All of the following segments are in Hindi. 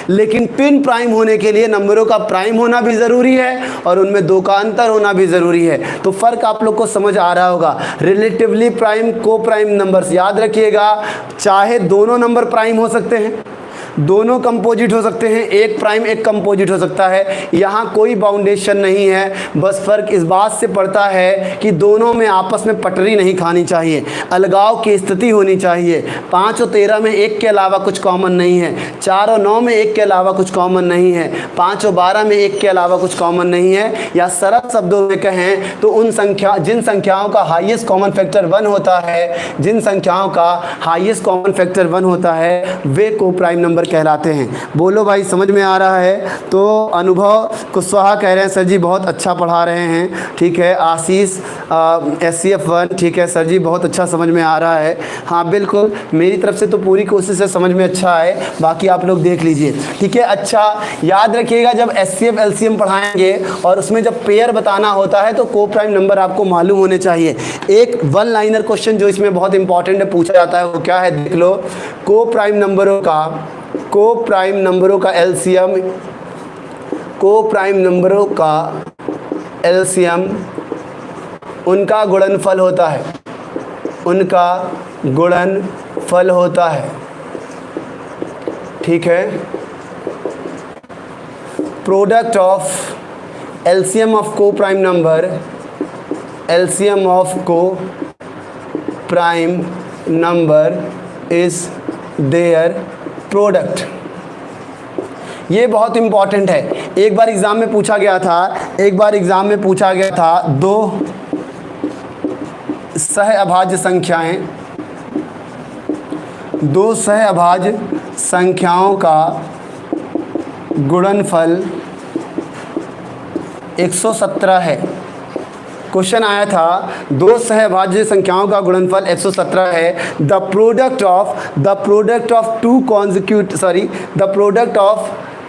लेकिन ट्विन प्राइम होने के लिए नंबरों का प्राइम होना भी ज़रूरी है और उनमें दो का अंतर होना भी ज़रूरी है। तो फ़र्क आप लोग को समझ आ रहा होगा। रिलेटिवली प्राइम, को प्राइम नंबर्स याद रखिएगा, चाहे दोनों नंबर प्राइम हो सकते हैं, दोनों कंपोजिट हो सकते हैं, एक प्राइम एक कंपोजिट हो सकता है, यहाँ कोई बाउंडेशन नहीं है। बस फ़र्क इस बात से पड़ता है कि दोनों में आपस में पटरी नहीं खानी चाहिए, अलगाव की स्थिति होनी चाहिए। 5 और 13 में एक के अलावा कुछ कॉमन नहीं है, 4 और 9 में एक के अलावा कुछ कॉमन नहीं है, 5 और 12 में एक के अलावा कुछ कॉमन नहीं है। या सरल शब्दों में कहें तो जिन संख्याओं का हाईएस्ट कॉमन फैक्टर 1 होता है, जिन संख्याओं का हाईएस्ट कॉमन फैक्टर 1 होता है, वे को प्राइम नंबर कहलाते हैं। बोलो भाई, समझ में आ रहा है? तो अनुभव कुशवाहा कह रहे हैं सर जी बहुत अच्छा पढ़ा रहे हैं, ठीक है। आशीष SCF 1, ठीक है सर जी बहुत अच्छा समझ में आ रहा है। हाँ बिल्कुल, मेरी तरफ से तो पूरी कोशिश है समझ में अच्छा आए, बाकी आप लोग देख लीजिए, ठीक है। अच्छा याद रखिएगा, जब SCF LCM पढ़ाएंगे और उसमें जब पेयर बताना होता है तो को प्राइम नंबर आपको मालूम होने चाहिए। एक वन लाइनर क्वेश्चन जो इसमें बहुत इंपॉर्टेंट है पूछा जाता है, वो क्या है देख लो। को प्राइम नंबरों का LCM, को प्राइम नंबरों का LCM उनका गुणनफल होता है, उनका गुणनफल होता है, ठीक है। प्रोडक्ट ऑफ LCM ऑफ को प्राइम नंबर, LCM ऑफ को prime number is their product. ये बहुत इंपॉर्टेंट है। एक बार एग्ज़ाम में पूछा गया था, दो सहअभाज्य संख्याओं का गुणनफल 117 है। क्वेश्चन आया था, दो सहभाज्य संख्याओं का गुणनफल 117 है। द प्रोडक्ट ऑफ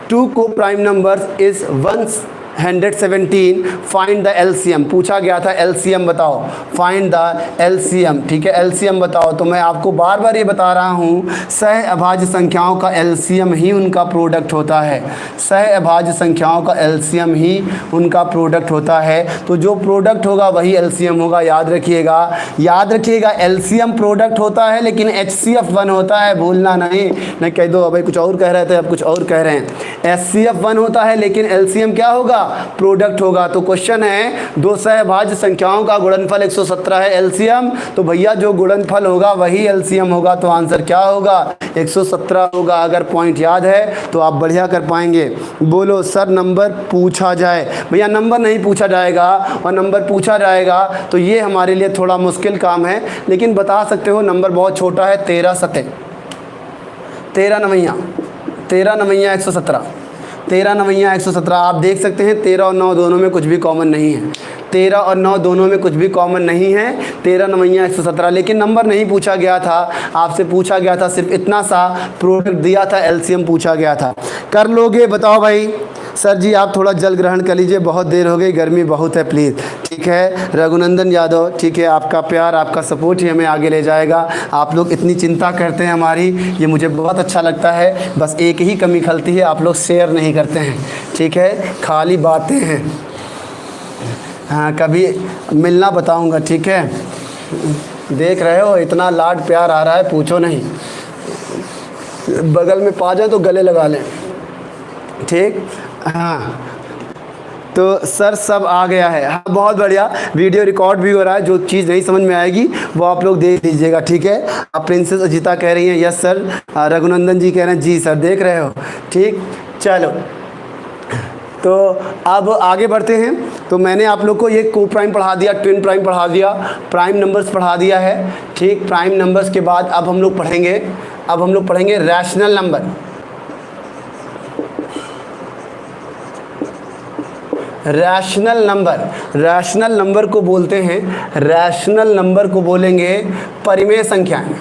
टू को prime numbers is 117। Find the LCM पूछा गया था, LCM बताओ, फाइंड द LCM, ठीक है। LCM बताओ। तो मैं आपको बार बार ये बता रहा हूँ, सहअभाज्य संख्याओं का LCM ही उनका प्रोडक्ट होता है, सहअभाज्य संख्याओं का LCM ही उनका प्रोडक्ट होता है। तो जो प्रोडक्ट होगा वही LCM होगा, याद रखिएगा। LCM प्रोडक्ट होता है लेकिन HCF 1 होता है, भूलना नहीं कह दो भाई कुछ और कह रहे थे अब कुछ और कह रहे हैं। HCF 1 होता है लेकिन LCM क्या होगा, प्रोडक्ट होगा। तो क्वेश्चन है, दो सहभाज्य संख्याओं का गुणनफल 117 है LCM, तो भैया जो गुणनफल होगा वही LCM होगा। तो आंसर क्या होगा, 117 होगा। अगर पॉइंट याद है तो आप बढ़िया कर पाएंगे। बोलो सर नंबर पूछा जाए, भैया नंबर नहीं पूछा जाएगा, और नंबर पूछा जाएगा तो ये हमारे लिए थोड़ा मुश्किल काम है, लेकिन बता सकते हो नंबर बहुत छोटा है। 13 सते 13 नवैया 117, 13 नवैया 117। आप देख सकते हैं 13 और 9 दोनों में कुछ भी कॉमन नहीं है, 13 और 9 दोनों में कुछ भी कॉमन नहीं है। 13 नवैया 117, लेकिन नंबर नहीं पूछा गया था, आपसे पूछा गया था सिर्फ इतना सा प्रोडक्ट दिया था, LCM पूछा गया था। कर लोगे बताओ भाई। सर जी आप थोड़ा जल ग्रहण कर लीजिए, बहुत देर हो गई, गर्मी बहुत है, प्लीज़, ठीक है। रघुनंदन यादव, ठीक है, आपका प्यार आपका सपोर्ट ही हमें आगे ले जाएगा। आप लोग इतनी चिंता करते हैं हमारी, ये मुझे बहुत अच्छा लगता है। बस एक ही कमी खलती है, आप लोग शेयर नहीं करते हैं, ठीक है, खाली बातें हैं। हाँ कभी मिलना बताऊंगा, ठीक है। देख रहे हो इतना लाड प्यार आ रहा है, पूछो नहीं। बगल में पा जाए तो गले लगा लें, ठीक। हाँ तो सर सब आ गया है, हाँ बहुत बढ़िया। वीडियो रिकॉर्ड भी हो रहा है, जो चीज़ नहीं समझ में आएगी वो आप लोग देख लीजिएगा, ठीक है। अब प्रिंसेस अजिता कह रही हैं यस सर, रघुनंदन जी कह रहे हैं जी सर, देख रहे हो, ठीक। चलो तो अब आगे बढ़ते हैं। तो मैंने आप लोग को ये को प्राइम पढ़ा दिया, ट्विन प्राइम पढ़ा दिया, प्राइम नंबर्स पढ़ा दिया है, ठीक। प्राइम नंबर्स के बाद अब हम लोग पढ़ेंगे रैशनल नंबर। रैशनल नंबर को बोलते हैं, रैशनल नंबर को बोलेंगे परिमेय संख्याएं।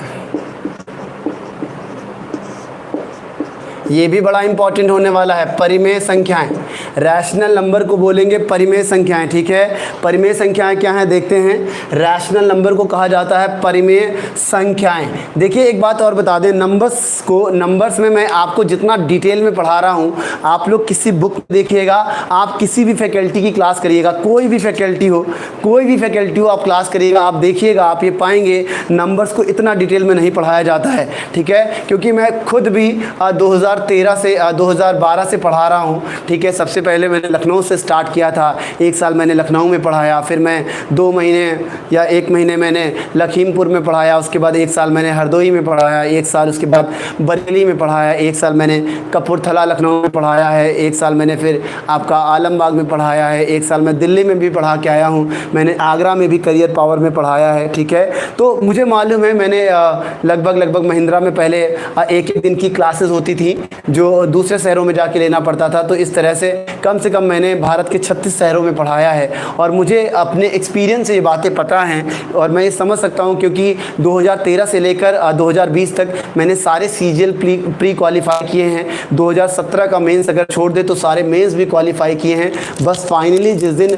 ये भी बड़ा इंपॉर्टेंट होने वाला है, परिमेय संख्याएं। रैशनल नंबर को बोलेंगे परिमेय संख्याएं, ठीक है। परिमेय संख्याएं क्या हैं देखते हैं। रैशनल नंबर को कहा जाता है परिमेय संख्याएं। देखिए एक बात और बता दें, नंबर्स में मैं आपको जितना डिटेल में पढ़ा रहा हूँ, आप लोग किसी बुक देखिएगा, आप किसी भी फैकल्टी की क्लास करिएगा, कोई भी फैकल्टी हो आप क्लास करिएगा, आप देखिएगा, आप ये पाएंगे नंबर्स को इतना डिटेल में नहीं पढ़ाया जाता है, ठीक है। क्योंकि मैं खुद भी 2012 से पढ़ा रहा हूँ, ठीक है। सबसे पहले मैंने लखनऊ से स्टार्ट किया था, 1 साल मैंने लखनऊ में पढ़ाया, फिर मैं 2 महीने या 1 महीने मैंने लखीमपुर में पढ़ाया, उसके बाद 1 साल मैंने हरदोई में पढ़ाया, 1 साल उसके बाद बरेली में पढ़ाया, 1 साल मैंने कपूरथला लखनऊ में पढ़ाया है, 1 साल मैंने फिर आपका आलमबाग में पढ़ाया है, 1 साल मैं दिल्ली में भी पढ़ा के आया हूँ, मैंने आगरा में भी करियर पावर में पढ़ाया है, ठीक है। तो मुझे मालूम है, मैंने लगभग महिंद्रा में पहले एक दिन की क्लासेस होती थी जो दूसरे शहरों में जाके लेना पड़ता था। तो इस तरह से कम मैंने भारत के 36 शहरों में पढ़ाया है और मुझे अपने एक्सपीरियंस से ये बातें पता हैं और मैं ये समझ सकता हूँ, क्योंकि 2013 से लेकर 2020 तक मैंने सारे सीजीएल प्री क्वालिफाई किए हैं। 2017 का मेंस अगर छोड़ दे तो सारे मेंस भी क्वालिफाई किए हैं। बस फाइनली जिस दिन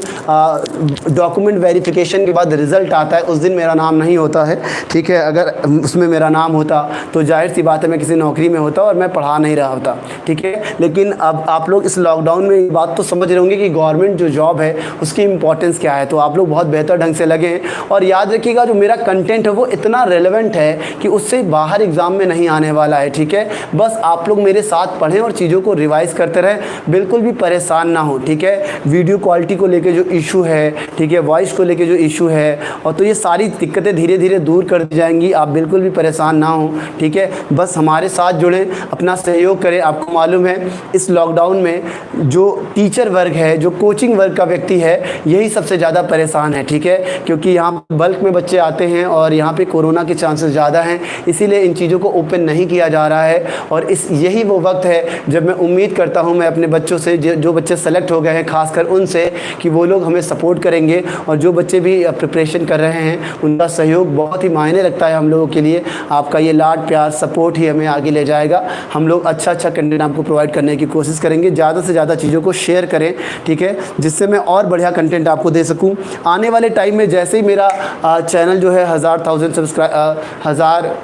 डॉक्यूमेंट वेरिफिकेशन के बाद रिज़ल्ट आता है उस दिन मेरा नाम नहीं होता है, ठीक है। अगर उसमें मेरा नाम होता तो जाहिर सी बात है मैं किसी नौकरी में होता और मैं पढ़ा नहीं रहा होता, ठीक है। लेकिन अब आप लोग इस लॉकडाउन में ये बात तो समझ रहे होंगे कि गवर्नमेंट जो जॉब है उसकी इंपॉर्टेंस क्या है, तो आप लोग बहुत बेहतर ढंग से लगे हैं। और याद रखिएगा जो मेरा कंटेंट है वो इतना रेलेवेंट है कि उससे बाहर एग्ज़ाम में नहीं आने वाला है, ठीक है। बस आप लोग मेरे साथ पढ़ें और चीज़ों को रिवाइज़ करते रहें, बिल्कुल भी परेशान ना हो, ठीक है। वीडियो क्वालिटी को लेकर जो इशू है, ठीक है, वॉइस को लेकर जो इशू है, और तो ये सारी दिक्कतें धीरे धीरे दूर कर दी जाएंगी, आप बिल्कुल भी परेशान ना हो, ठीक है। बस हमारे साथ जुड़ें, अपना सहयोग करें। आपको मालूम है इस लॉकडाउन में जो टीचर वर्ग है, जो कोचिंग वर्ग का व्यक्ति है, यही सबसे ज़्यादा परेशान है, ठीक है। क्योंकि यहाँ बल्क में बच्चे आते हैं और यहाँ पे कोरोना के चांसेस ज़्यादा हैं, इसीलिए इन चीज़ों को ओपन नहीं किया जा रहा है। और यही वो वक्त है जब मैं उम्मीद करता हूँ मैं अपने बच्चों से, जो बच्चे सेलेक्ट हो गए हैं खासकर उनसे, कि वो लोग हमें सपोर्ट करेंगे और जो बच्चे भी प्रिपरेशन कर रहे हैं उनका सहयोग बहुत ही मायने रखता है हम लोगों के लिए। आपका ये लाड प्यार सपोर्ट ही हमें आगे ले जाएगा। हम लोग अच्छा कंटेंट आपको प्रोवाइड करने की कोशिश करेंगे, ज़्यादा से ज़्यादा चीज़ों को शेयर करें, ठीक है, जिससे मैं और बढ़िया कंटेंट आपको दे सकूं। आने वाले टाइम में जैसे ही मेरा चैनल जो है 1000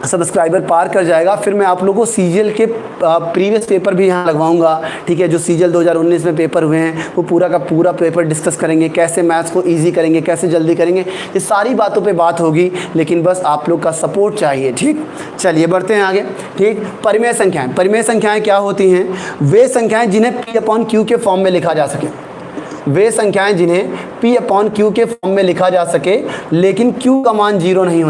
सब्सक्राइबर पार कर जाएगा, फिर मैं आप लोगों को सीजीएल के प्रीवियस पेपर भी यहाँ लगवाऊंगा, ठीक है। जो सीजीएल 2019 में पेपर हुए हैं वो पूरा का पूरा पेपर डिस्कस करेंगे, कैसे मैथ्स को इजी करेंगे, कैसे जल्दी करेंगे, ये सारी बातों पे बात होगी। लेकिन बस आप लोग का सपोर्ट चाहिए, ठीक। चलिए बढ़ते हैं आगे, ठीक। परिमेय संख्याएँ क्या होती हैं? वे संख्याएँ जिन्हें P/Q के फॉर्म में लिखा जा सके, वे संख्याएं जिन्हें P/Q के फॉर्म में लिखा जा सके, लेकिन Q का मान 0 नहीं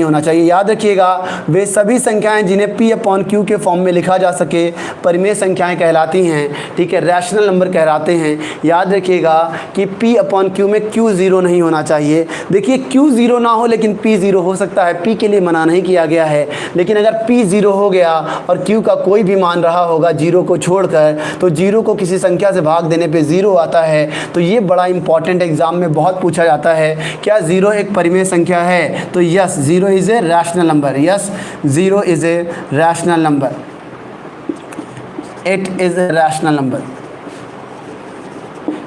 होना चाहिए, याद रखिएगा, वे सभी संख्याएं जिन्हें P/Q के फॉर्म में लिखा जा सके परिमेय संख्याएं कहलाती हैं, ठीक है, रैशनल नंबर कहलाते हैं। याद रखिएगा कि P/Q में Q 0 नहीं होना चाहिए। देखिए Q 0 ना हो लेकिन P 0 हो सकता है, P के लिए मना नहीं किया गया है। लेकिन अगर P 0 हो गया और Q का कोई भी मान रहा होगा 0 को छोड़कर, तो 0 को किसी संख्या से भाग देने पे 0 आता है। तो ये बड़ा इंपॉर्टेंट एग्जाम में बहुत पूछा जाता है, क्या 0 एक परिमेय संख्या है? तो yes, 0 is a rational number. Yes, 0 is a rational number. It is a rational number,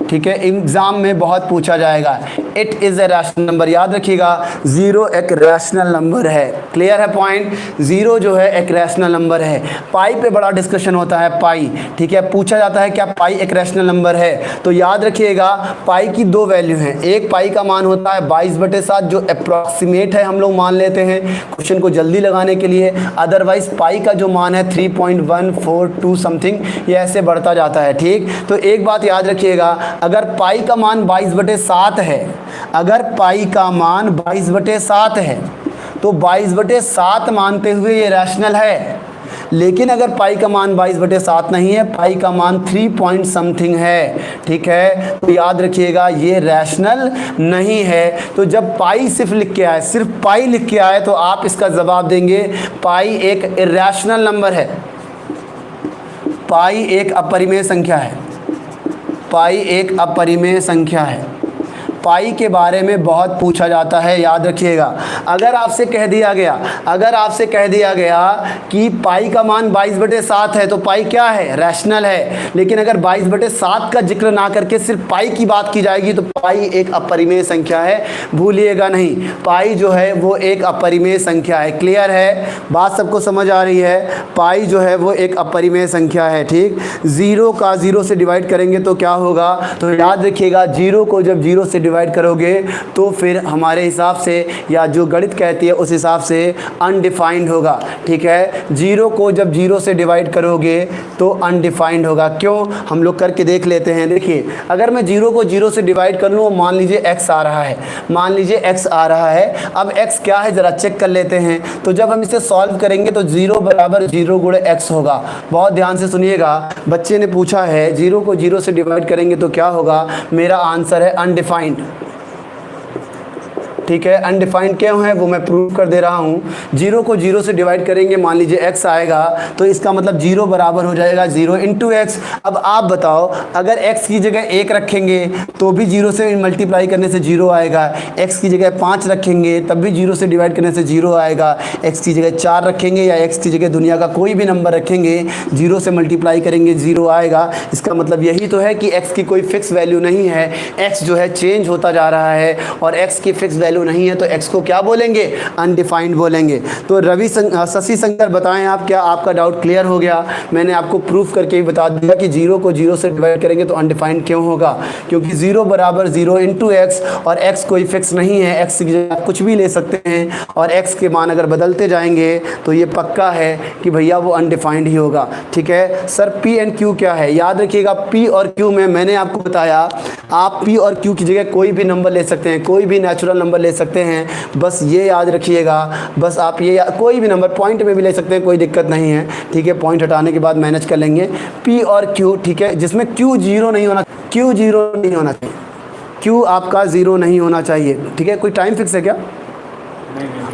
ठीक है। एग्जाम में बहुत पूछा जाएगा, it is a rational number. याद रखिएगा 0 एक रैशनल नंबर है। क्लियर है पॉइंट? 0 जो है एक रैशनल नंबर है। पाई पे बड़ा डिस्कशन होता है, पाई, ठीक है। पूछा जाता है क्या पाई एक रैशनल नंबर है? तो याद रखिएगा पाई की 2 वैल्यू हैं। एक पाई का मान होता है 22/7 जो अप्रॉक्सीमेट है, हम लोग मान लेते हैं क्वेश्चन को जल्दी लगाने के लिए। अदरवाइज पाई का जो मान है 3.142 समथिंग, ये ऐसे बढ़ता जाता है, ठीक। तो एक बात याद रखिएगा, अगर पाई का मान 22/7 है, अगर पाई का मान 22/7 है तो 22/7 मानते हुए ये रैशनल है। लेकिन अगर पाई का मान 22/7 नहीं है, पाई का मान 3 पॉइंट समथिंग है, ठीक है, तो याद रखिएगा ये रैशनल नहीं है। तो जब पाई सिर्फ लिख के आए, सिर्फ पाई लिख के आए, तो आप इसका जवाब देंगे पाई एक इरैशनल नंबर है, पाई एक अपरिमेय संख्या है, पाई एक अपरिमेय संख्या है। पाई के बारे में बहुत पूछा जाता है, याद रखिएगा। अगर आपसे कह दिया गया कि पाई का मान 22/7 है तो पाई क्या है, रैशनल है। लेकिन अगर 22/7 का जिक्र ना करके सिर्फ पाई की बात की जाएगी तो पाई एक अपरिमेय संख्या है, भूलिएगा नहीं। पाई जो है वो एक अपरिमेय संख्या है। क्लियर है, बात सबको समझ आ रही है? पाई जो है वो एक अपरिमेय संख्या है, ठीक। 0 का 0 से डिवाइड करेंगे तो क्या होगा, तो याद रखिएगा 0 को जब 0 से डिवाइड करोगे तो फिर हमारे हिसाब से या जो गणित कहती है उस हिसाब से अनडिफाइंड होगा, ठीक है। 0 को जब 0 से डिवाइड करोगे तो अनडिफाइंड होगा। क्यों, हम लोग करके देख लेते हैं। देखिए, अगर मैं 0 को 0 से डिवाइड कर लूँ, मान लीजिए x आ रहा है, अब x क्या है ज़रा चेक कर लेते हैं। तो जब हम इसे सॉल्व करेंगे तो 0 बराबर 0 गुणे x होगा। बहुत ध्यान से सुनिएगा, बच्चे ने पूछा है 0 को 0 से डिवाइड करेंगे तो क्या होगा, मेरा आंसर है अनडिफाइंड, ठीक है। अनडिफाइंड क्यों है वो मैं प्रूव कर दे रहा हूँ। 0 को 0 से डिवाइड करेंगे, मान लीजिए x आएगा तो इसका मतलब 0 बराबर हो जाएगा 0 इंटू एक्स। अब आप बताओ, अगर x की जगह 1 रखेंगे तो भी 0 से मल्टीप्लाई करने से 0 आएगा, x की जगह 5 रखेंगे तब भी 0 से डिवाइड करने से 0 आएगा, x की जगह 4 रखेंगे या x की जगह दुनिया का कोई भी नंबर रखेंगे, 0 से मल्टीप्लाई करेंगे 0 आएगा। इसका मतलब यही तो है कि x की कोई फिक्स वैल्यू नहीं है, x जो है चेंज होता जा रहा है और x की फिक्स वैल्यू नहीं है तो x को क्या बोलेंगे, अनडिफाइंड बोलेंगे। तो शशि शंकर बताएं आप, क्या आपका डाउट क्लियर हो गया? मैंने आपको प्रूफ करके ही बता दिया कि 0 को 0 से डिवाइड करेंगे तो अनडिफाइंड क्यों होगा, क्योंकि 0 बराबर 0 इंटू एक्स और x कोई फिक्स नहीं है, x की जगह कुछ भी ले सकते हैं और x के मान अगर बदलते जाएंगे तो ये पक्का है कि भैया वो अनडिफाइंड ही होगा, ठीक है। सर p एंड q क्या है? याद रखिएगा p और q में मैंने आपको बताया, आप p और q की जगह कोई भी नंबर ले सकते हैं, कोई भी नेचुरल नंबर ले सकते हैं, बस ये याद रखिएगा। बस आप ये कोई भी नंबर पॉइंट में भी ले सकते हैं, कोई दिक्कत नहीं है, ठीक है। पॉइंट हटाने के बाद मैनेज कर लेंगे। p और q, ठीक है, जिसमें q 0 नहीं होना, q 0 नहीं होना चाहिए, q आपका 0 नहीं होना चाहिए, ठीक है। कोई टाइम फिक्स है क्या?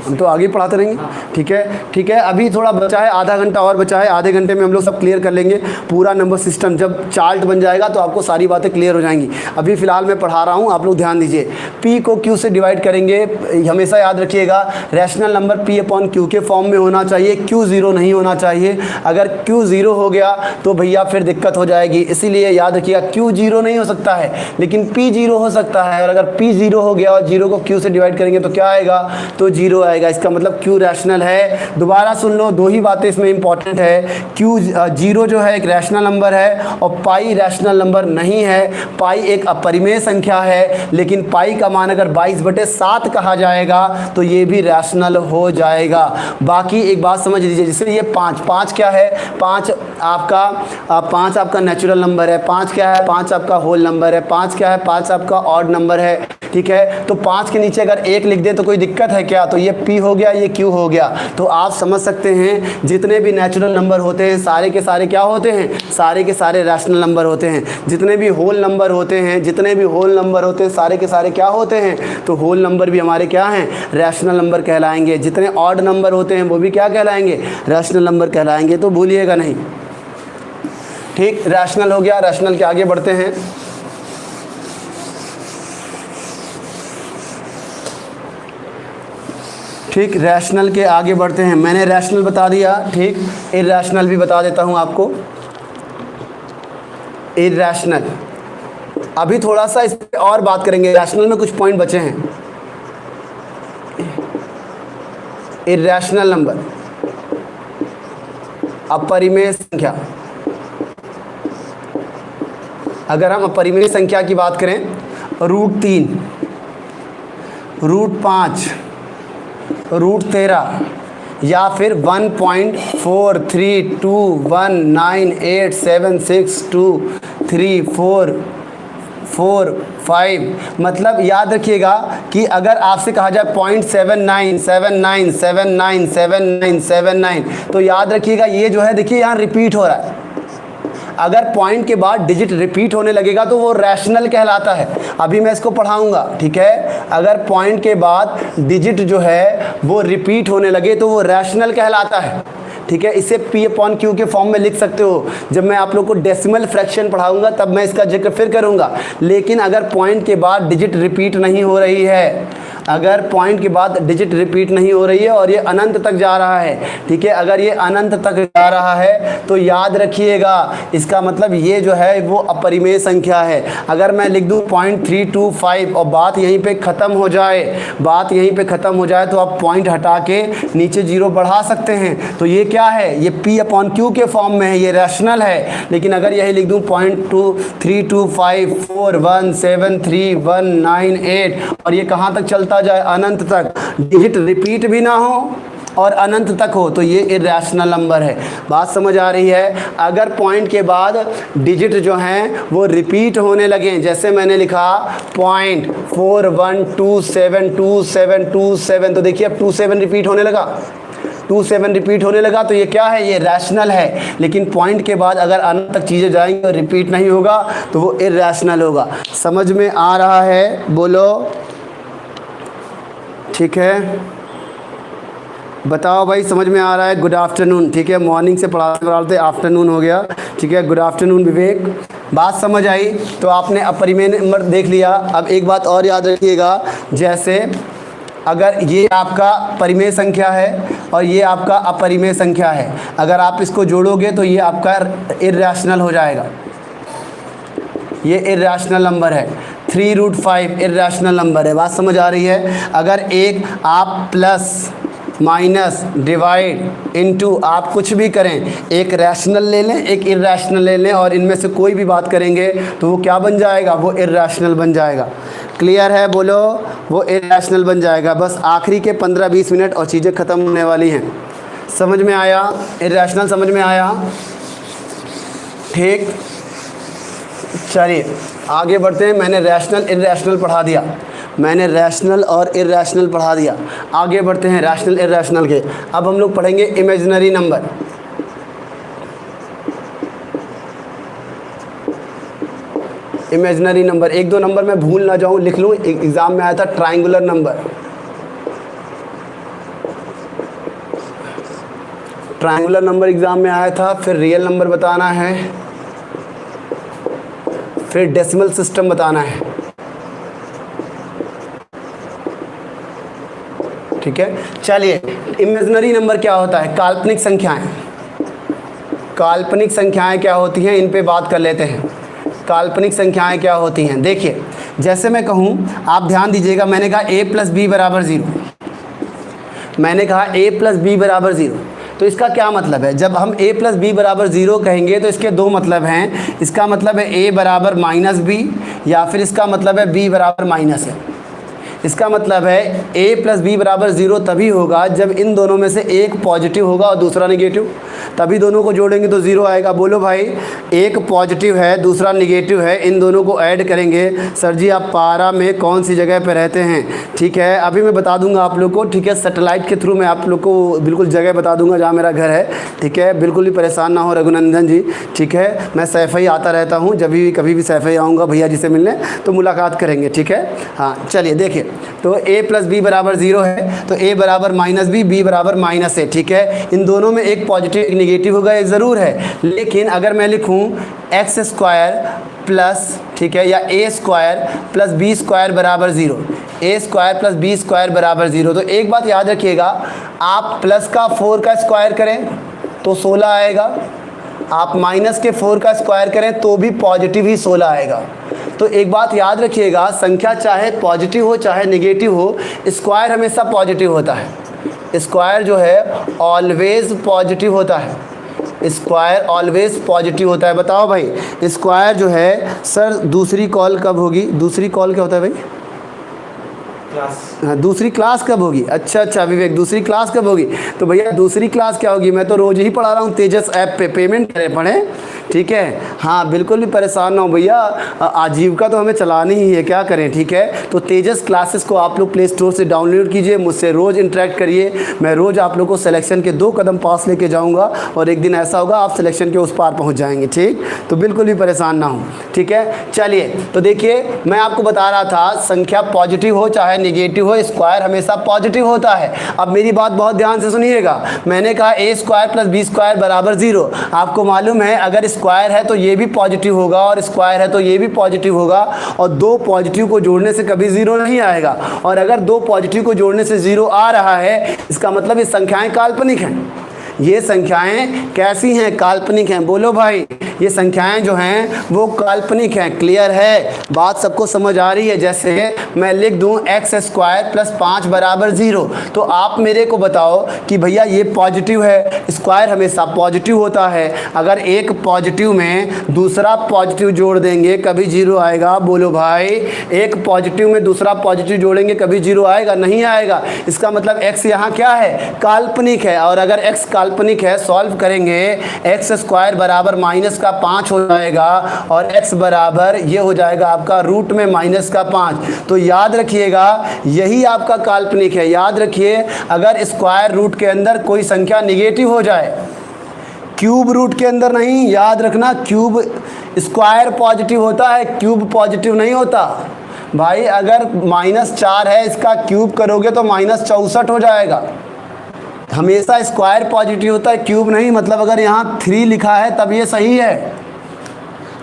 हम तो आगे पढ़ाते रहेंगे, ठीक है, ठीक है। अभी थोड़ा बचा है, आधा घंटा और बचा है, आधे घंटे में हम लोग सब क्लियर कर लेंगे पूरा नंबर सिस्टम। जब चार्ट बन जाएगा तो आपको सारी बातें क्लियर हो जाएंगी। अभी फ़िलहाल मैं पढ़ा रहा हूँ, आप लोग ध्यान दीजिए। p को q से डिवाइड करेंगे, हमेशा याद रखिएगा rational number p upon q के फॉर्म में होना चाहिए, q 0 नहीं होना चाहिए। अगर q 0 हो गया तो भैया फिर दिक्कत हो जाएगी, इसीलिए याद रखिएगा q 0 नहीं हो सकता है लेकिन p 0 हो सकता है। और अगर p 0 हो गया और 0 को q से डिवाइड करेंगे तो क्या आएगा, तो 0 आएगा। इसका मतलब q रैशनल है। दोबारा सुन लो, दो ही बातें इसमें इंपॉर्टेंट है। q 0 जो है एक रैशनल नंबर है और पाई रैशनल नंबर नहीं है। पाई एक अपरिमेय संख्या है, लेकिन पाई का मान अगर 22/7 कहा जाएगा तो ये भी रैशनल हो जाएगा। बाकी एक बात समझ लीजिए, जैसे ये 5 क्या है, 5 आपका नेचुरल नंबर है, 5 क्या है, 5 आपका होल नंबर है, 5 क्या है, 5 आपका ऑड नंबर है, ठीक है। तो 5 के नीचे अगर 1 लिख दे तो कोई दिक्कत है क्या? तो ये p हो गया, ये q हो गया। तो आप समझ सकते हैं जितने भी नेचुरल नंबर होते हैं सारे के सारे क्या होते हैं, सारे के सारे रैशनल नंबर होते हैं। जितने भी होल नंबर होते हैं सारे के सारे क्या होते हैं, तो होल नंबर भी हमारे क्या हैं, रैशनल नंबर कहलाएंगे। जितने ऑड नंबर होते हैं वो भी क्या कहलाएंगे, रैशनल नंबर कहलाएंगे। तो भूलिएगा नहीं, ठीक। रैशनल हो गया, रैशनल के आगे बढ़ते हैं। ठीक, रैशनल के आगे बढ़ते हैं। मैंने रैशनल बता दिया, ठीक। इरैशनल भी बता देता हूं आपको। इरैशनल, अभी थोड़ा सा इस पर और बात करेंगे, रैशनल में कुछ पॉइंट बचे हैं। इरैशनल नंबर, अपरिमेय संख्या। अगर हम अपरिमेय संख्या की बात करें, √3, √5, √13 या फिर 1.432197623445, मतलब याद रखिएगा कि अगर आपसे कहा जाए 0.7979797979 तो याद रखिएगा ये जो है, देखिए यहाँ रिपीट हो रहा है। अगर पॉइंट के बाद डिजिट रिपीट होने लगेगा तो वो रैशनल कहलाता है। अभी मैं इसको पढ़ाऊंगा, ठीक है। अगर पॉइंट के बाद डिजिट जो है वो रिपीट होने लगे तो वो रैशनल कहलाता है, ठीक है। इसे P अपॉन Q के फॉर्म में लिख सकते हो। जब मैं आप लोग को डेसिमल फ्रैक्शन पढ़ाऊंगा तब मैं इसका जिक्र फिर करूंगा। लेकिन अगर पॉइंट के बाद डिजिट रिपीट नहीं हो रही है, अगर पॉइंट के बाद डिजिट रिपीट नहीं हो रही है और ये अनंत तक जा रहा है, ठीक है, अगर ये अनंत तक जा रहा है तो याद रखिएगा इसका मतलब ये जो है वो अपरिमेय संख्या है। अगर मैं लिख दूं 0.325 और बात यहीं पे ख़त्म हो जाए, बात यहीं पे ख़त्म हो जाए, तो आप पॉइंट हटा के नीचे 0 बढ़ा सकते हैं। तो ये क्या है, ये P अपॉन Q के फॉर्म में है, ये रैशनल है। लेकिन अगर यही लिख दूं 0.325417319 और ये कहाँ तक चलता जाए, अनंत तक, डिजिट रिपीट भी ना हो और अनंत तक हो, तो ये इर्रेशनल नंबर है। बात समझ आ रही है। अगर पॉइंट के बाद डिजिट जो हैं वो रिपीट होने लगे, जैसे मैंने लिखा 0.41272727, तो देखिए अब 27 रिपीट होने लगा, 27 रिपीट होने लगा, तो ये क्या है, ये रैशनल है। लेकिन पॉइंट के बाद अगर अनंत तक चीज़ें जाएंगी और रिपीट नहीं होगा तो वो इर्रेशनल होगा। समझ में आ रहा है, बोलो ठीक है, बताओ भाई समझ में आ रहा है। गुड आफ्टरनून, ठीक है, मॉर्निंग से पढ़ाते आफ्टरनून हो गया, ठीक है। गुड आफ्टरनून विवेक, बात समझ आई। तो आपने अपरिमेय नंबर देख लिया। अब एक बात और याद रखिएगा, जैसे अगर ये आपका परिमेय संख्या है और ये आपका अपरिमेय संख्या है, अगर आप इसको जोड़ोगे तो ये आपका इर्रेशनल हो जाएगा, ये इर्रेशनल नंबर है। 3√5 इर्रेशनल नंबर है। बात समझ आ रही है। अगर एक आप प्लस माइनस डिवाइड इनटू आप कुछ भी करें, एक रैशनल ले लें एक इर्रेशनल ले लें और इनमें से कोई भी बात करेंगे तो वो क्या बन जाएगा, वो इर्रेशनल बन जाएगा। क्लियर है, बोलो, वो इर्रेशनल बन जाएगा। बस आखिरी के 15-20 मिनट और चीज़ें ख़त्म होने वाली हैं। समझ में आया, इर्रेशनल समझ में आया, ठीक। चलिए आगे बढ़ते हैं। मैंने रैशनल इर्रेशनल पढ़ा दिया, मैंने रैशनल और इर्रेशनल पढ़ा दिया। आगे बढ़ते हैं रैशनल इर्रेशनल के। अब हम लोग पढ़ेंगे imaginary number. Imaginary number 1-2 number मैं भूल ना जाऊं, लिख लूं। एग्जाम में आया था triangular number, triangular number exam में आया था। फिर रियल नंबर बताना है, फिर डेसिमल सिस्टम बताना है, ठीक है। चलिए, इमेजिनरी नंबर क्या होता है, काल्पनिक संख्याएं। काल्पनिक संख्याएं क्या होती हैं, इन पे बात कर लेते हैं। काल्पनिक संख्याएं क्या होती हैं, देखिए जैसे मैं कहूँ, आप ध्यान दीजिएगा, मैंने कहा a + b = 0, मैंने कहा a + b = 0। तो इसका क्या मतलब है, जब हम a + b = 0 कहेंगे तो इसके दो मतलब हैं। इसका मतलब है a = -b, या फिर इसका मतलब है b = -a। इसका मतलब है a + b = 0 तभी होगा जब इन दोनों में से एक पॉजिटिव होगा और दूसरा निगेटिव, तभी दोनों को जोड़ेंगे तो 0 आएगा। बोलो भाई, एक पॉजिटिव है दूसरा निगेटिव है, इन दोनों को ऐड करेंगे। सर जी आप पारा में कौन सी जगह पर रहते हैं, ठीक है, अभी मैं बता दूंगा आप लोग को, ठीक है। सैटेलाइट के थ्रू मैं आप लोग को बिल्कुल जगह बता दूंगा जहाँ मेरा घर है, ठीक है। बिल्कुल भी परेशान ना हो रघुनंदन जी, ठीक है। मैं सैफई आता रहता हूँ, जब भी कभी भी सैफई आऊँगा भैया जी से मिलने तो मुलाकात करेंगे, ठीक है। हाँ चलिए देखिए, तो a + b = 0 है, तो a = -b, b = -a, ठीक है। इन दोनों में एक पॉजिटिव एक निगेटिव होगा, ये ज़रूर है। लेकिन अगर मैं लिखूं x² प्लस, ठीक है, या a² + b² = 0, a² + b² = 0, तो एक बात याद रखिएगा, आप प्लस का 4 का स्क्वायर करें तो 16 आएगा, आप माइनस के 4 का स्क्वायर करें तो भी पॉजिटिव ही 16 आएगा। तो एक बात याद रखिएगा, संख्या चाहे पॉजिटिव हो चाहे नेगेटिव हो, स्क्वायर हमेशा पॉजिटिव होता है। स्क्वायर जो है ऑलवेज पॉजिटिव होता है, स्क्वायर ऑलवेज पॉजिटिव होता है। बताओ भाई, स्क्वायर जो है, सर दूसरी कॉल कब होगी, दूसरी कॉल क्या होता है भाई, हाँ दूसरी क्लास कब होगी, अच्छा विवेक दूसरी क्लास कब होगी, तो भैया दूसरी क्लास क्या होगी, मैं तो रोज़ ही पढ़ा रहा हूँ तेजस ऐप पे, पेमेंट करें पढ़ें, ठीक है। हाँ बिल्कुल भी परेशान ना हो भैया, आजीविका तो हमें चलानी ही है, क्या करें, ठीक है। तो तेजस क्लासेस को आप लोग प्ले स्टोर से डाउनलोड कीजिए, मुझसे रोज़ इंटरेक्ट करिए, मैं रोज़ आप लोग को सिलेक्शन के 2 कदम पास लेके जाऊँगा और एक दिन ऐसा होगा आप सिलेक्शन के उस पार पहुँच जाएंगे, ठीक। तो बिल्कुल भी परेशान ना हो, ठीक है। चलिए तो देखिए मैं आपको बता रहा था संख्या पॉजिटिव हो चाहे निगेटिव हो, स्क्वायर हमेशा पॉजिटिव होता है। अब मेरी बात बहुत ध्यान से सुनिएगा, मैंने कहा a square plus B square बराबर 0। आपको मालूम है अगर स्क्वायर है तो ये भी पॉजिटिव होगा और स्क्वायर है तो ये भी पॉजिटिव होगा, और 2 पॉजिटिव को जोड़ने से कभी 0 नहीं आएगा। और अगर 2 पॉजिटिव को जोड़ने से 0 आ रहा है, इसका मतलब ये संख्याएं काल्पनिक हैं। ये संख्याएं कैसी हैं? काल्पनिक हैं। बोलो भाई, ये संख्याएं जो हैं वो काल्पनिक हैं। क्लियर है? बात सबको समझ आ रही है? जैसे मैं लिख दूं x स्क्वायर प्लस 5 बराबर 0, तो आप मेरे को बताओ कि भैया ये पॉजिटिव है, स्क्वायर हमेशा पॉजिटिव होता है, अगर एक पॉजिटिव में दूसरा पॉजिटिव जोड़ देंगे कभी 0 आएगा? बोलो भाई, एक पॉजिटिव में दूसरा पॉजिटिव जोड़ेंगे कभी 0 आएगा? नहीं आएगा। इसका मतलब x यहाँ क्या है? काल्पनिक है। और अगर x काल्पनिक है, सॉल्व करेंगे, एक्स स्क्वायर बराबर माइनस का 5 हो जाएगा और x बराबर ये हो जाएगा आपका रूट में माइनस का 5। तो याद रखिएगा यही आपका काल्पनिक है। याद रखिए अगर स्क्वायर रूट के अंदर कोई संख्या निगेटिव हो जाए, क्यूब रूट के अंदर नहीं, याद रखना क्यूब स्क्वायर पॉजिटिव होता है, क्यूब पॉजिटिव नहीं होता भाई। अगर -4 है, इसका क्यूब करोगे तो -64 हो जाएगा। हमेशा स्क्वायर पॉजिटिव होता है, क्यूब नहीं। मतलब अगर यहाँ 3 लिखा है तब ये सही है,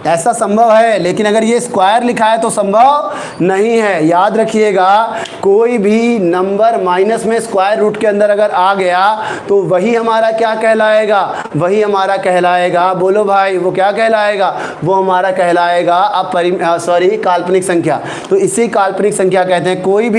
ऐसा संभव है। लेकिन अगर ये स्क्वायर लिखा है तो संभव नहीं है। याद रखिएगा कोई भी नंबर माइनस में स्क्वायर रूट के अंदर अगर आ गया तो वही हमारा क्या कहलाएगा? वही हमारा कहलाएगा, बोलो भाई, वो क्या कहलाएगा? वो हमारा कहलाएगा काल्पनिक संख्या। तो इसी काल्पनिक संख्या कहते हैं। कोई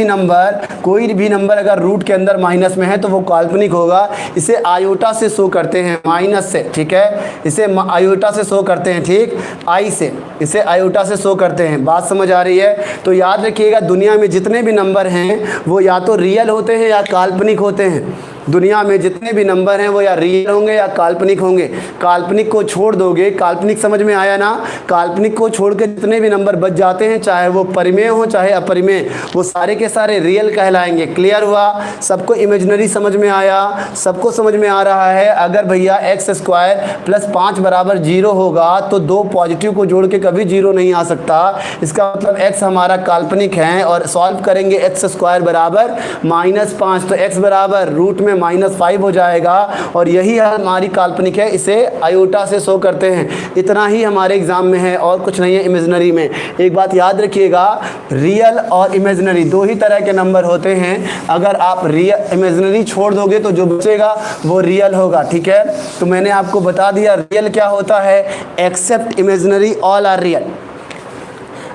भी नंबर अगर रूट के अंदर माइनस में है तो वो काल्पनिक होगा। इसे आयोटा से शो करते हैं, माइनस से, ठीक है। इसे आयोटा से शो करते हैं, ठीक, आई से, इसे आयोटा से शो करते हैं। बात समझ आ रही है? तो याद रखिएगा दुनिया में जितने भी नंबर हैं वो या तो रियल होते हैं या काल्पनिक होते हैं। दुनिया में जितने भी नंबर हैं वो या रियल होंगे या काल्पनिक होंगे। काल्पनिक को छोड़ दोगे, काल्पनिक समझ में आया ना? काल्पनिक को छोड़ के जितने भी नंबर बच जाते हैं, चाहे वो परिमेय हो चाहे अपरिमेय, वो सारे के सारे रियल कहलाएंगे। क्लियर हुआ? सबको इमेजिनरी समझ में आया? सबको समझ में आ रहा है? अगर भैया एक्स स्क्वायर प्लस 5 बराबर 0 होगा तो 2 पॉजिटिव को जोड़ के कभी 0 नहीं आ सकता। इसका मतलब एक्स हमारा काल्पनिक है। और सॉल्व करेंगे एक्स स्क्वायर बराबर -5, तो एक्स बराबर रूट में -5 हो जाएगा। और यही हमारी काल्पनिक है, इसे आयोटा से शो करते हैं। इतना ही हमारे एग्जाम में है और कुछ नहीं है इमेजिनरी में। एक बात याद रखिएगा, रियल और इमेजिनरी 2 ही तरह के नंबर होते हैं। अगर आप रियल इमेजिनरी छोड़ दोगे तो जो बचेगा वो रियल होगा, ठीक है। तो मैंने आपको बता दिया रियल क्या होता है, except imaginary all are real.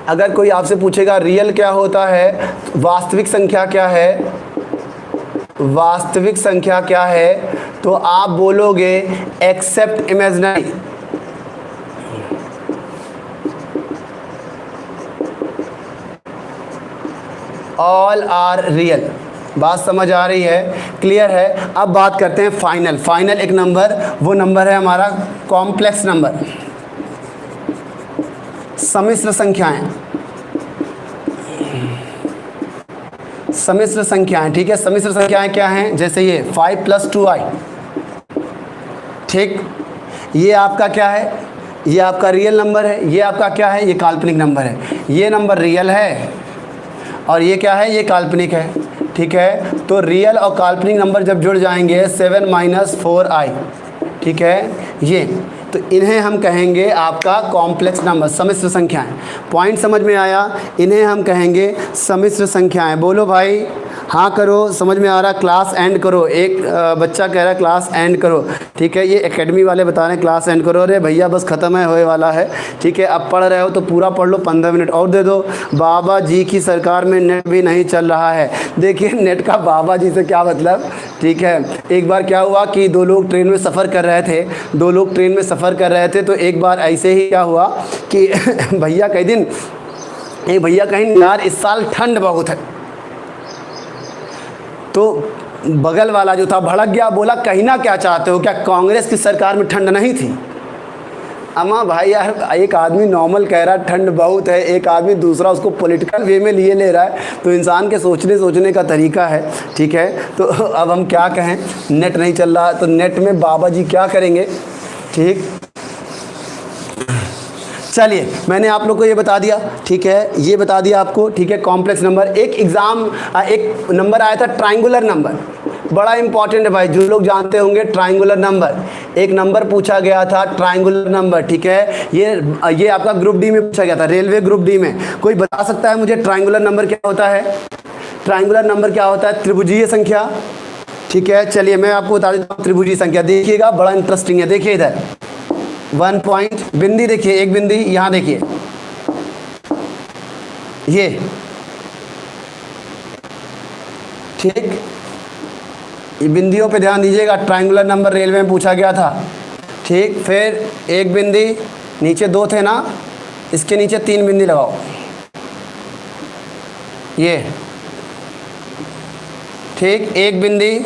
अगर कोई आपसे पूछेगा रियल क्या होता है, वास्तविक संख्या क्या है, वास्तविक संख्या क्या है, तो आप बोलोगे except imaginary. All are real. बात समझ आ रही है? क्लियर है? अब बात करते हैं फाइनल। फाइनल एक नंबर, वो नंबर है हमारा कॉम्प्लेक्स नंबर, सम्मिश्र संख्याएं। सम्मिश्र संख्याएं, ठीक है। सम्मिश्र संख्याएं क्या हैं? जैसे ये 5 + 2i, ठीक। ये आपका क्या है? ये आपका रियल नंबर है। ये आपका क्या है? ये काल्पनिक नंबर है। ये नंबर रियल है और ये क्या है? ये काल्पनिक है, ठीक है। तो रियल और काल्पनिक नंबर जब जुड़ जाएंगे 7 - 4i, ठीक है। ये तो इन्हें हम कहेंगे आपका कॉम्प्लेक्स नंबर, सम्मिश्र संख्याएं। पॉइंट समझ में आया? इन्हें हम कहेंगे सम्मिश्र संख्याएं। बोलो भाई, हाँ करो, समझ में आ रहा? क्लास एंड करो। एक बच्चा कह रहा है क्लास एंड करो, ठीक है। ये एकेडमी वाले बता रहे हैं क्लास एंड करो। अरे भैया बस ख़त्म है, होए वाला है, ठीक है। अब पढ़ रहे हो तो पूरा पढ़ लो, 15 मिनट और दे दो। बाबा जी की सरकार में नेट भी नहीं चल रहा है। देखिए नेट का बाबा जी से क्या मतलब, ठीक है। एक बार क्या हुआ कि 2 लोग ट्रेन में सफ़र कर रहे थे, 2 लोग ट्रेन में सफ़र कर रहे थे। तो एक बार ऐसे ही क्या हुआ कि भैया कहीं यार इस साल ठंड बहुत है। तो बगल वाला जो था भड़क गया, बोला कहना क्या चाहते हो, क्या कांग्रेस की सरकार में ठंड नहीं थी? अम्मा भाई यार, एक आदमी नॉर्मल कह रहा है ठंड बहुत है, एक आदमी दूसरा उसको पॉलिटिकल वे में लिए ले रहा है, तो इंसान के सोचने का तरीका है, ठीक है। तो अब हम क्या कहें, नेट नहीं चल रहा, तो नेट में बाबा जी क्या करेंगे, ठीक। चलिए मैंने आप लोग को ये बता दिया, ठीक है, ये बता दिया आपको, ठीक है। कॉम्प्लेक्स नंबर, एक नंबर आया था ट्राइंगुलर नंबर, बड़ा इंपॉर्टेंट है भाई, जो लोग जानते होंगे ट्राइंगुलर नंबर, एक नंबर पूछा गया था ट्राइंगुलर नंबर, ठीक है। ये आपका ग्रुप डी में पूछा गया था, रेलवे ग्रुप डी में। कोई बता सकता है मुझे ट्राइंगुलर नंबर क्या होता है? ट्राइंगुलर नंबर क्या होता है? त्रिभुजीय संख्या, ठीक है। चलिए मैं आपको बता देता हूँ त्रिभुजीय संख्या, देखिएगा बड़ा इंटरेस्टिंग है। देखिए इधर 1 पॉइंट, बिंदी देखिए, एक बिंदी यहाँ देखिए, ये ठीक, ये बिंदियों पे ध्यान दीजिएगा। ट्रायंगुलर नंबर रेलवे में पूछा गया था, ठीक। फिर एक बिंदी, नीचे 2 थे ना, इसके नीचे 3 बिंदी लगाओ, ये ठीक, एक बिंदी,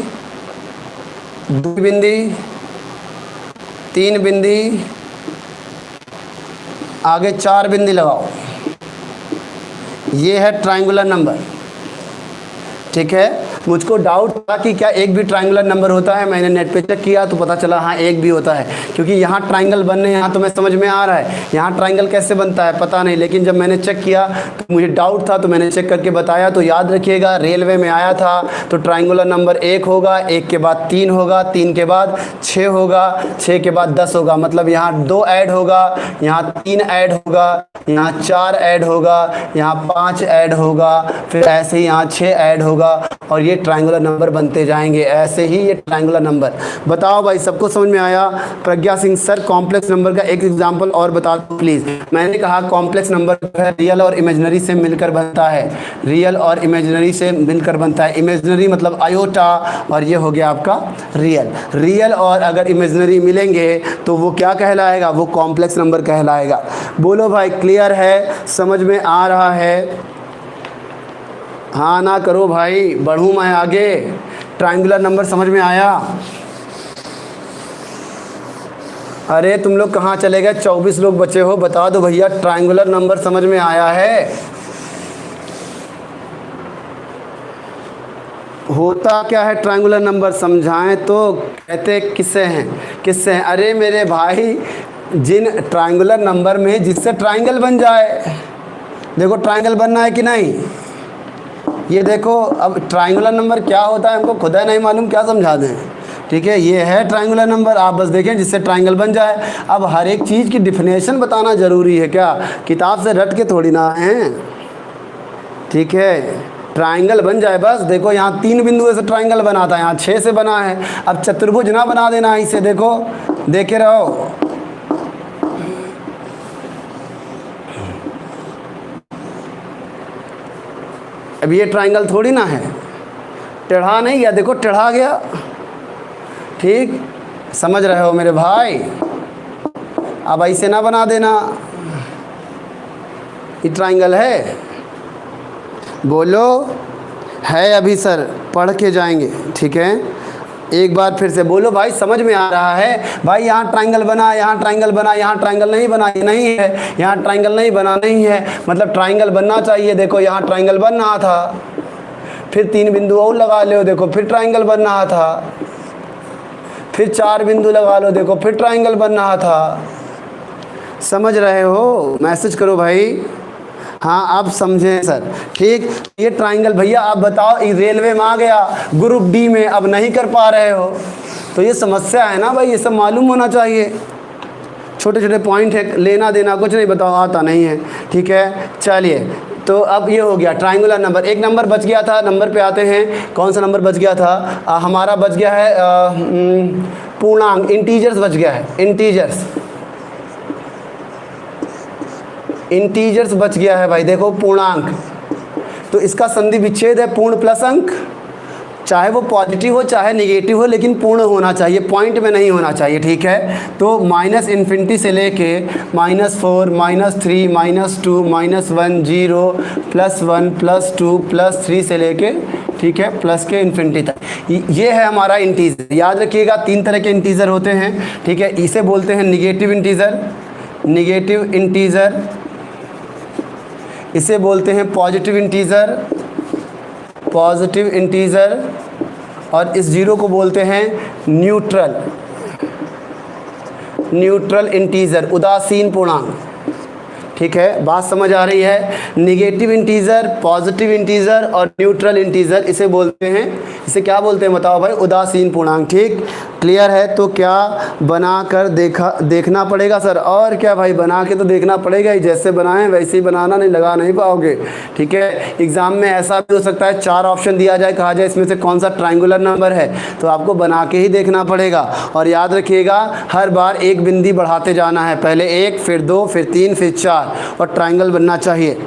2 बिंदी, 3 बिंदी, आगे 4 बिंदी लगाओ, ये है ट्रायंगुलर नंबर, ठीक है। मुझको डाउट था कि क्या एक भी ट्रायंगुलर नंबर होता है, मैंने नेट पे चेक किया तो पता चला हाँ एक भी होता है, क्योंकि यहाँ ट्रायंगल बनने, यहाँ तो मैं समझ में आ रहा है, यहाँ ट्रायंगल कैसे बनता है पता नहीं, लेकिन जब मैंने चेक किया तो मुझे डाउट था, तो मैंने चेक करके बताया। तो याद रखिएगा, रेलवे में आया था तो ट्रायंगुलर नंबर 1 होगा, 1 के बाद 3 होगा, 3 के बाद 6 होगा, 6 के बाद 10 होगा, मतलब यहाँ 2 ऐड होगा, यहाँ 3 ऐड होगा, यहाँ 4 ऐड होगा, यहाँ 5 ऐड होगा, फिर ऐसे ही यहाँ 6 ऐड होगा, और ये ट्रायंगुलर नंबर बनते जाएंगे, ऐसे ही ये ट्रायंगुलर नंबर। बताओ भाई, सबको समझ में आया? Pragya Singh sir, complex number का एक एग्जांपल और बता दो प्लीज़। मैंने कहा कॉम्प्लेक्स नंबर है रियल और इमेजिनरी से मिलकर बनता है, रियल और इमेजिनरी से मिलकर बनता है। इमेजिनरी मतलब आयोटा, और ये हो गया आपका रियल। रियल और अगर इमेजिनरी मिलेंगे तो वो क्या कहलाएगा? वो कॉम्प्लेक्स नंबर कहलाएगा। बोलो भाई, क्लियर है? समझ में आ रहा है? हाँ ना करो भाई, बढ़ूँ मैं आगे। ट्रायंगुलर नंबर समझ में आया? अरे तुम लोग कहाँ चले गए? 24 लोग बचे हो, बता दो भैया, ट्रायंगुलर नंबर समझ में आया है? होता क्या है ट्रायंगुलर नंबर, समझाएं तो। कहते किससे हैं, किससे हैं? अरे मेरे भाई, जिन ट्रायंगुलर नंबर में जिससे ट्रायंगल बन जाए। देखो ट्रायंगल बनना है कि नहीं, ये देखो। अब ट्रायंगुलर नंबर क्या होता है हमको खुद है नहीं मालूम, क्या समझा दें, ठीक है। ये है ट्रायंगुलर नंबर, आप बस देखें जिससे ट्रायंगल बन जाए। अब हर एक चीज़ की डिफिनेशन बताना ज़रूरी है क्या? किताब से रट के थोड़ी ना हैं, ठीक है। ट्रायंगल बन जाए बस। देखो यहाँ 3 बिंदुओं से ट्रायंगल बना था, यहाँ 6 से बना है। अब चतुर्भुज ना बना देना इसे, देखो देखे रहो। अब ये ट्रायंगल थोड़ी ना है, टेढ़ा नहीं गया, देखो टेढ़ा गया, ठीक। समझ रहे हो मेरे भाई? अब ऐसे ना बना देना, ये ट्रायंगल है। बोलो है अभी सर, पढ़ के जाएंगे, ठीक है। एक बार फिर से बोलो भाई, समझ में आ रहा है? भाई यहाँ ट्रायंगल बना, यहाँ ट्रायंगल बना, यहाँ ट्रायंगल नहीं बना, ये नहीं है, यहाँ ट्रायंगल नहीं बना, नहीं है, मतलब ट्रायंगल बनना चाहिए। देखो यहाँ ट्रायंगल बन रहा था, फिर 3 बिंदु और लगा लो, देखो फिर ट्रायंगल बन रहा था, फिर 4 बिंदु लगा लो, देखो फिर ट्रायंगल बन रहा था। समझ रहे हो? मैसेज करो भाई। हाँ आप समझें सर, ठीक। ये ट्रायंगल भैया आप बताओ, रेलवे में आ गया, ग्रुप डी में अब नहीं कर पा रहे हो, तो ये समस्या है ना भाई, ये सब मालूम होना चाहिए। छोटे छोटे पॉइंट है, लेना देना कुछ नहीं, बताओ आता नहीं है, ठीक है। चलिए तो अब ये हो गया ट्रायंगुलर नंबर। एक नंबर बच गया था, नंबर पे आते हैं। कौन सा नंबर बच गया था? हमारा बच गया है पूर्णांक, इंटीजर्स बच गया है, इंटीजर्स बच गया है भाई। देखो पूर्णांक, तो इसका संधि विच्छेद है पूर्ण प्लस अंक, चाहे वो पॉजिटिव हो चाहे निगेटिव हो, लेकिन पूर्ण होना चाहिए, पॉइंट में नहीं होना चाहिए, ठीक है। तो -इन्फिनिटी से लेके -4, -3, -2, -1, 0, +1, +2, +3 से लेके, ठीक है, प्लस के इन्फिनिटी तक। ये है हमारा इंटीजर। याद रखिएगा 3 तरह के इंटीजर होते हैं, ठीक है। इसे बोलते हैं निगेटिव इंटीजर, निगेटिव इंटीजर, इसे बोलते हैं पॉजिटिव इंटीजर, पॉजिटिव इंटीजर, और इस जीरो को बोलते हैं न्यूट्रल, न्यूट्रल इंटीजर, उदासीन पूर्णांक। ठीक है, बात समझ आ रही है। निगेटिव इंटीजर, पॉजिटिव इंटीजर और न्यूट्रल इंटीजर, इसे बोलते हैं, इसे क्या बोलते हैं बताओ भाई? उदासीन पूर्णांक। ठीक, क्लियर है? तो क्या बना कर देखना पड़ेगा सर? और क्या भाई, बना के तो देखना पड़ेगा ही, जैसे बनाएं वैसे ही बनाना, नहीं लगा नहीं पाओगे। ठीक है, एग्जाम में ऐसा भी हो सकता है 4 ऑप्शन दिया जाए, कहा जाए इसमें से कौन सा ट्रायंगुलर नंबर है, तो आपको बना के ही देखना पड़ेगा। और याद रखिएगा हर बार एक बिंदी बढ़ाते जाना है, पहले 1, फिर 2, फिर 3, फिर 4, और ट्रायंगल बनना चाहिए।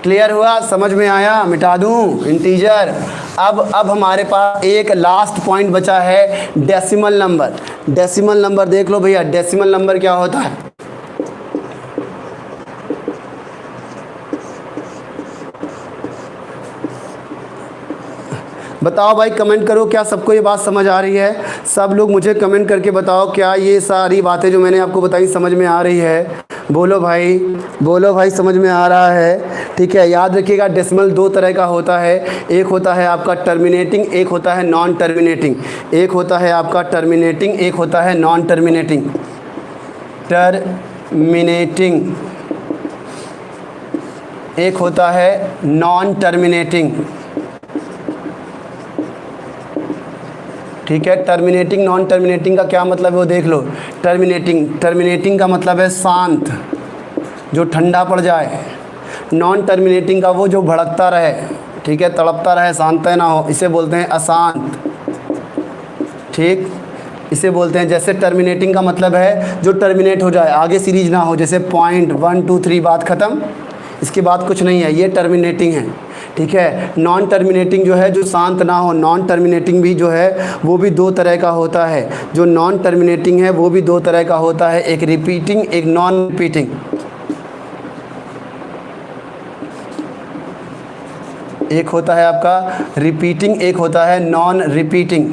क्लियर हुआ? समझ में आया? मिटा दूं इंटीजर। अब हमारे पास एक लास्ट पॉइंट बचा है, डेसिमल नंबर। डेसिमल नंबर देख लो भैया, डेसिमल नंबर क्या होता है? बताओ भाई, कमेंट करो, क्या सबको ये बात समझ आ रही है? सब लोग मुझे कमेंट करके बताओ, क्या ये सारी बातें जो मैंने आपको बताई समझ में आ रही है? बोलो भाई, बोलो भाई, समझ में आ रहा है? ठीक है, याद रखिएगा डेसिमल 2 तरह का होता है, एक होता है आपका टर्मिनेटिंग, एक होता है नॉन टर्मिनेटिंग। एक होता है आपका टर्मिनेटिंग, एक होता है नॉन टर्मिनेटिंग। टर्मिनेटिंग, एक होता है नॉन टर्मिनेटिंग। ठीक है, टर्मिनेटिंग नॉन टर्मिनेटिंग का क्या मतलब है वो देख लो। टर्मिनेटिंग का मतलब है शांत, जो ठंडा पड़ जाए। नॉन टर्मिनेटिंग का वो जो भड़कता रहे, ठीक है, तड़पता रहे, शांत ना हो, इसे बोलते हैं अशांत। ठीक, इसे बोलते हैं, जैसे टर्मिनेटिंग का मतलब है जो टर्मिनेट हो जाए, आगे सीरीज ना हो, जैसे पॉइंट 1 2 3 बात ख़त्म, इसके बाद कुछ नहीं है, ये टर्मिनेटिंग है। ठीक है, नॉन टर्मिनेटिंग जो है, जो शांत ना हो, नॉन टर्मिनेटिंग भी जो है वो भी 2 तरह का होता है। जो नॉन टर्मिनेटिंग है वो भी 2 तरह का होता है, एक रिपीटिंग, एक नॉन रिपीटिंग। एक होता है आपका रिपीटिंग, एक होता है नॉन रिपीटिंग।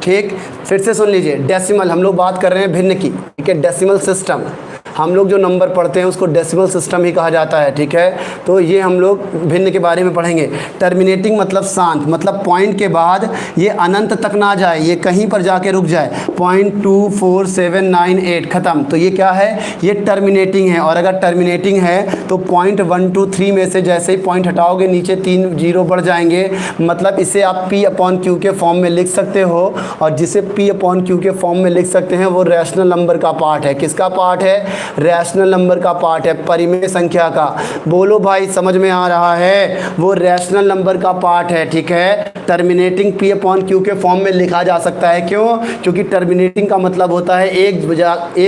ठीक, फिर से सुन लीजिए, डेसिमल हम लोग बात कर रहे हैं भिन्न की। ठीक है, डेसिमल सिस्टम, हम लोग जो नंबर पढ़ते हैं उसको डेसिमल सिस्टम ही कहा जाता है। ठीक है, तो ये हम लोग भिन्न के बारे में पढ़ेंगे। टर्मिनेटिंग मतलब शांत, मतलब पॉइंट के बाद ये अनंत तक ना जाए, ये कहीं पर जाके रुक जाए, पॉइंट 2 4 7 9 8 ख़त्म, तो ये क्या है? ये टर्मिनेटिंग है। और अगर टर्मिनेटिंग है तो पॉइंट 1 2 3 में से जैसे ही पॉइंट हटाओगे नीचे 3 जीरो बढ़ जाएंगे, मतलब इसे आप P/Q के फॉर्म में लिख सकते हो। और जिसे P/Q के फॉर्म में लिख सकते हैं वो रैशनल नंबर का पार्ट है। किसका पार्ट है? रैशनल नंबर का पार्ट है, परिमेय संख्या का। बोलो भाई, समझ में आ रहा है? वो रैशनल नंबर का पार्ट है। ठीक है, टर्मिनेटिंग P/Q के फॉर्म में लिखा जा सकता है। क्यों? क्योंकि टर्मिनेटिंग का मतलब होता है एक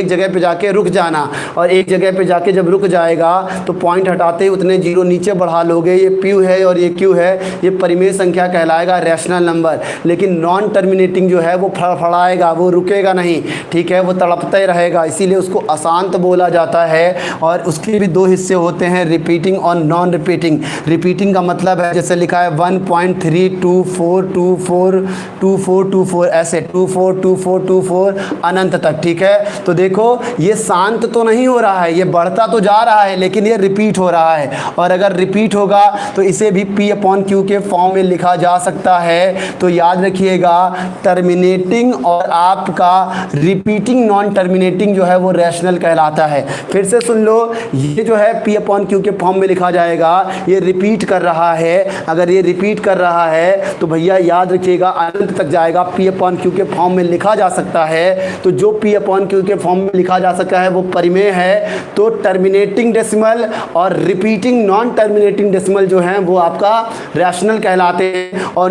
जगह पे जाके रुक जाना, और एक जगह पे जाके जब रुक जाएगा तो पॉइंट हटाते ही उतने जीरो नीचे बढ़ा लोगे, ये P है और ये Q है, ये परिमेय संख्या कहलाएगा, रैशनल नंबर। लेकिन नॉन टर्मिनेटिंग जो है वो फड़फड़ाएगा, वो रुकेगा नहीं। ठीक है, वो तड़पता ही रहेगा, इसीलिए उसको अशांत बोला जाता है। और उसके भी 2 हिस्से होते हैं, रिपीटिंग और नॉन रिपीटिंग। रिपीटिंग का मतलब है जैसे लिखा है 1.324242424 ऐसे 242424 अनंत तक। ठीक है, तो देखो ये शांत तो नहीं हो रहा है, ये बढ़ता तो जा रहा है, लेकिन ये रिपीट हो रहा है। और अगर रिपीट होगा तो इसे भी P/Q के फॉर्म में लिखा जा सकता है। तो याद रखिएगा, टर्मिनेटिंग और आपका रिपीटिंग नॉन टर्मिनेटिंग जो है वो रैशनल कहलाता है। फिर से सुन लो, ये जो है P/Q के फॉर्म में लिखा जाएगा, ये रिपीट कर रहा है। अगर ये रिपीट कर रहा है तो भैया याद रखिएगा अनंत तक जाएगा, P/Q के फॉर्म में लिखा जा सकता है। तो जो P/Q के फॉर्म में लिखा जा सकता है वो परिमेय है। तो टर्मिनेटिंग डेसिमल और रिपीटिंग नॉन टर्मिनेटिंग डेसिमल जो हैं वो आपका रैशनल कहलाते हैं। और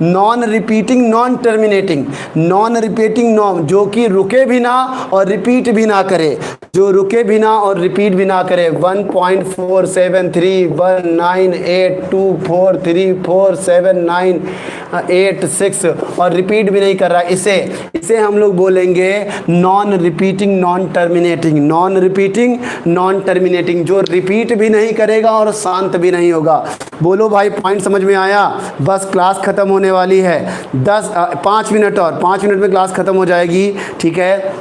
non repeating non terminating, non repeating जो कि रुके भी ना और रिपीट भी ना करे, जो रुके भी ना और रिपीट भी ना करे। 1.47319824347986 और रिपीट भी नहीं कर रहा है, इसे हम लोग बोलेंगे non repeating non terminating. Non repeating non terminating, जो रिपीट भी नहीं करेगा और शांत भी नहीं होगा। बोलो भाई, पॉइंट समझ में आया? बस क्लास ख़त्म होने वाली है, 5 मिनट और 5 मिनट में क्लास ख़त्म हो जाएगी। ठीक है,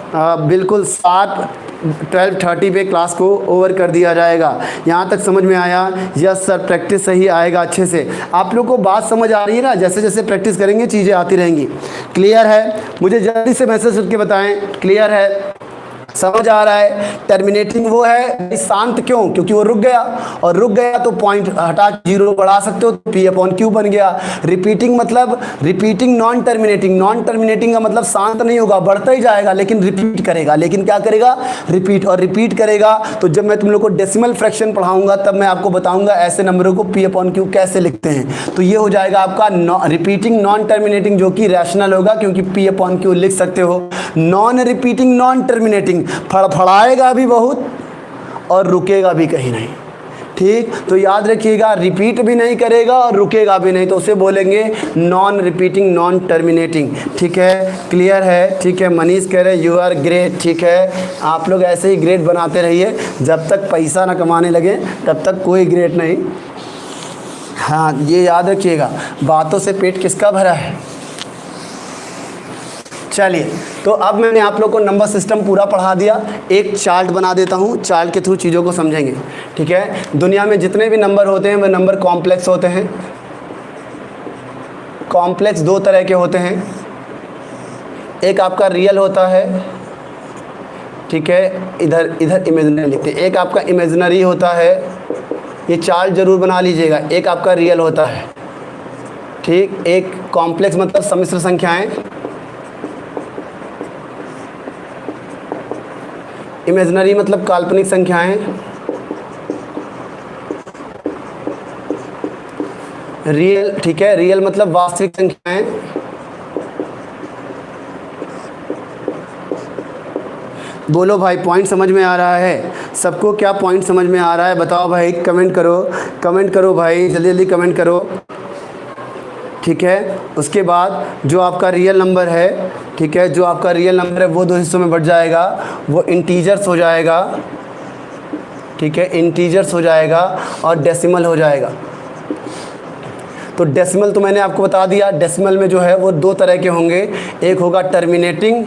बिल्कुल 12:30 पे क्लास को ओवर कर दिया जाएगा। यहाँ तक समझ में आया? यस सर, प्रैक्टिस सही आएगा अच्छे से। आप लोग को बात समझ आ रही है ना? जैसे जैसे प्रैक्टिस करेंगे चीज़ें आती रहेंगी। क्लियर है? मुझे जल्दी से मैसेज करके बताएं, क्लियर है? समझ आ रहा है? टर्मिनेटिंग वो है शांत, क्यों? क्योंकि वो रुक गया, और रुक गया तो पॉइंट हटा 0 बढ़ा सकते हो, तो P/Q बन गया। रिपीटिंग मतलब repeating non terminating. Non terminating का मतलब शांत नहीं होगा, बढ़ता ही जाएगा लेकिन रिपीट करेगा। लेकिन क्या करेगा? रिपीट। और रिपीट करेगा तो जब मैं तुम लोग को डेसिमल फ्रैक्शन पढ़ाऊंगा तब मैं आपको बताऊंगा ऐसे नंबरों को P/Q कैसे लिखते हैं। तो ये हो जाएगा आपका रिपीटिंग नॉन टर्मिनेटिंग, जो कि रैशनल होगा क्योंकि P/Q लिख सकते हो। नॉन रिपीटिंग नॉन टर्मिनेटिंग, फड़फड़ाएगा भी बहुत और रुकेगा भी कहीं नहीं। ठीक, तो याद रखिएगा, रिपीट भी नहीं करेगा और रुकेगा भी नहीं, तो उसे बोलेंगे नॉन रिपीटिंग नॉन टर्मिनेटिंग। ठीक है, क्लियर है? ठीक है, मनीष कह रहे यू आर ग्रेट। ठीक है, आप लोग ऐसे ही ग्रेट बनाते रहिए, जब तक पैसा ना कमाने लगे तब तक कोई ग्रेट नहीं। हाँ, ये याद रखिएगा, बातों से पेट किसका भरा है। चलिए, तो अब मैंने आप लोग को नंबर सिस्टम पूरा पढ़ा दिया। एक चार्ट बना देता हूँ, चार्ट के थ्रू चीज़ों को समझेंगे। ठीक है, दुनिया में जितने भी नंबर होते हैं वे नंबर कॉम्प्लेक्स होते हैं। कॉम्प्लेक्स 2 तरह के होते हैं, एक आपका रियल होता है, ठीक है, इधर इमेजिनरी लिखते हैं। एक आपका इमेजिनरी होता है, ये चार्ट जरूर बना लीजिएगा। एक आपका रियल होता है, ठीक। एक कॉम्प्लेक्स मतलब सम्मिश्र संख्याएं, इमेजिनरी मतलब काल्पनिक संख्याएं, रियल, ठीक है, रियल मतलब वास्तविक संख्याएं, बोलो भाई, पॉइंट समझ में आ रहा है सबको? क्या पॉइंट समझ में आ रहा है बताओ भाई, कमेंट करो भाई, जल्दी जल्दी कमेंट करो। ठीक है, उसके बाद जो आपका रियल नंबर है, ठीक है, जो आपका रियल नंबर है वो 2 हिस्सों में बढ़ जाएगा, वो इंटीजर्स हो जाएगा, ठीक है, इंटीजर्स हो जाएगा और डेसिमल हो जाएगा। तो डेसिमल तो मैंने आपको बता दिया, डेसिमल में जो है वो 2 तरह के होंगे, एक होगा टर्मिनेटिंग,